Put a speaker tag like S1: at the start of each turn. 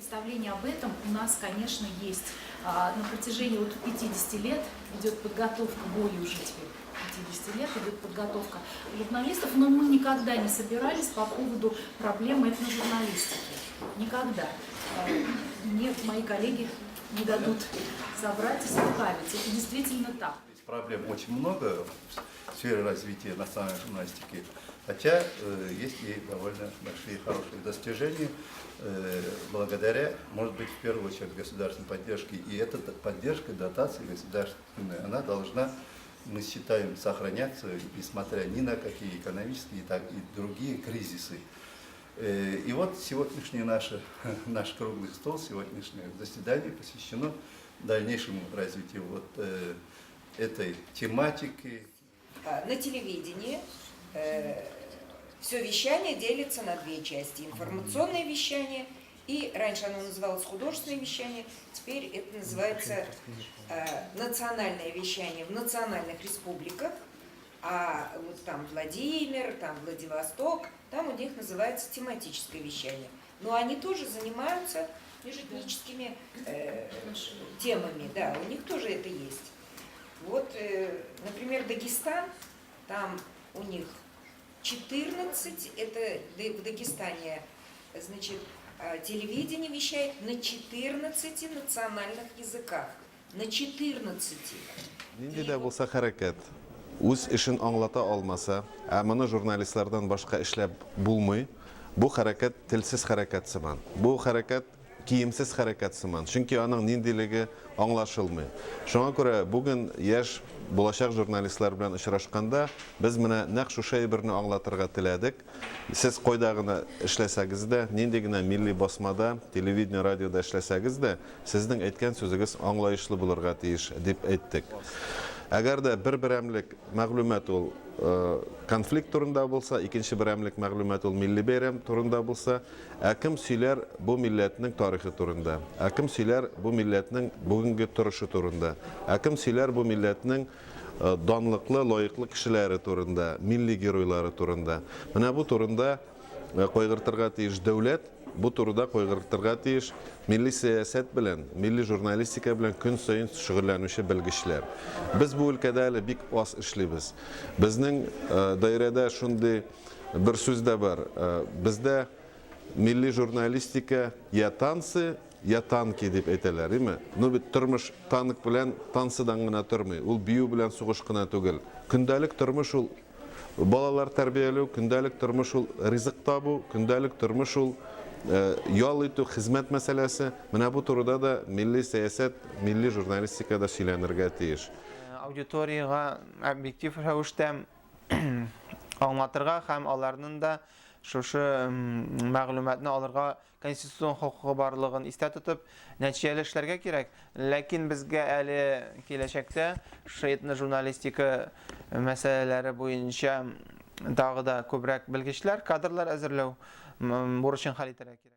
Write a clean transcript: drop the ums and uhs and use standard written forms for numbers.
S1: представление об этом у нас, конечно, есть. На протяжении 50 лет идет подготовка, более уже теперь 50 лет идет подготовка журналистов, но мы никогда не собирались по поводу проблемы этножурналистики. Никогда. Мне мои коллеги не дадут соврать и слукавить. Это действительно так.
S2: Проблем очень много в сфере развития национальной журналистики, хотя есть и довольно большие хорошие достижения благодаря, может быть, в первую очередь государственной поддержке. И эта поддержка, дотация государственная, она должна, мы считаем, сохраняться, несмотря ни на какие экономические, так и другие кризисы. И вот сегодняшний наш круглый стол, сегодняшнее заседание посвящено дальнейшему развитию этой тематики.
S3: На телевидении все вещание делится на две части. Информационное вещание и, раньше оно называлось художественное вещание, теперь это называется национальное вещание в национальных республиках. А вот там Владимир, там Владивосток, там у них называется тематическое вещание. Но они тоже занимаются межэтническими темами, да, у них тоже это есть. Вот, например, Дагестан, там у них 14, это в Дагестане, значит, телевидение вещает на 14 национальных языках. На 14.
S4: Нинди дә булса хәрәкәт. Үз эшен аңлата алмаса, моны журналистлардан башка эшләп булмый. Бу хәрәкәт телсез хәрәкәт сыман. Бу хәрәкәт киемсез хәрәкәт сыман. Чөнки аның ниндилеге аңлашылмый. Шуңа күрә бүген яшь булачак журналистлар белән очрашканда без менә нәкъ шушы әйберне аңлатырга теләдек. Сез кайда гына эшләсәгез дә, нинди генә милли басмада, телевидение, радиода эшләсәгез дә, сезнең әйткән сүзегез аңлаешлы булырга тиеш дип әйттек. Әгәр дә бер берәмлек мәгълүмат ул конфликт турында булса, икенче берәмлек мәгълүмат ул милли бәйрәм турында булса, кем сөйләр бу милләтнең тарихы турында, кем сөйләр бу милләтнең бүгенге торышы турында, кем сөйләр бу милләтнең данлыклы, лаеклы кешеләре турында, милли геройлары турында. Менә бу турында кайгыртырга тиеш дәүләт, бу турыда кайгыртырга тиеш милли сәясәт белән, милли журналистика белән көн сайын шөгыльләнүче белгечләр. Без бу өлкәдә әле бик аз эшлибез. Безнең даирәдә шундый бер сүз дә бар. Бездә милли журналистика я танцы, я танки дип әйтәләр, име? Ну бит тормыш танк белән танцыдан гына тормый. Ул бию белән сугыш кына түгел. Көндәлек тормыш ул балалар тәрбияләү, көндәлек тормыш ул ризык табу, көндәлек тормыш ул ял итү, хезмәт мәсьәләсе. Менә бу турыда да милли сәясәт, милли журналистикада сөйләнергә тиеш.
S5: Аудиторияга объектив рәвештә аңлатырга һәм аларның да шушы мәгълүматны алырга конституцион хокукы барлыгын истә тотып, нәтиҗәле эшләргә кирәк. Ләкин безгә әле киләчәктә шайтны журналистика мәсьәләләре буенча дагы да күбрәк белгечләр, кадрлар әзерләү бурычын хәл итәргә кирәк.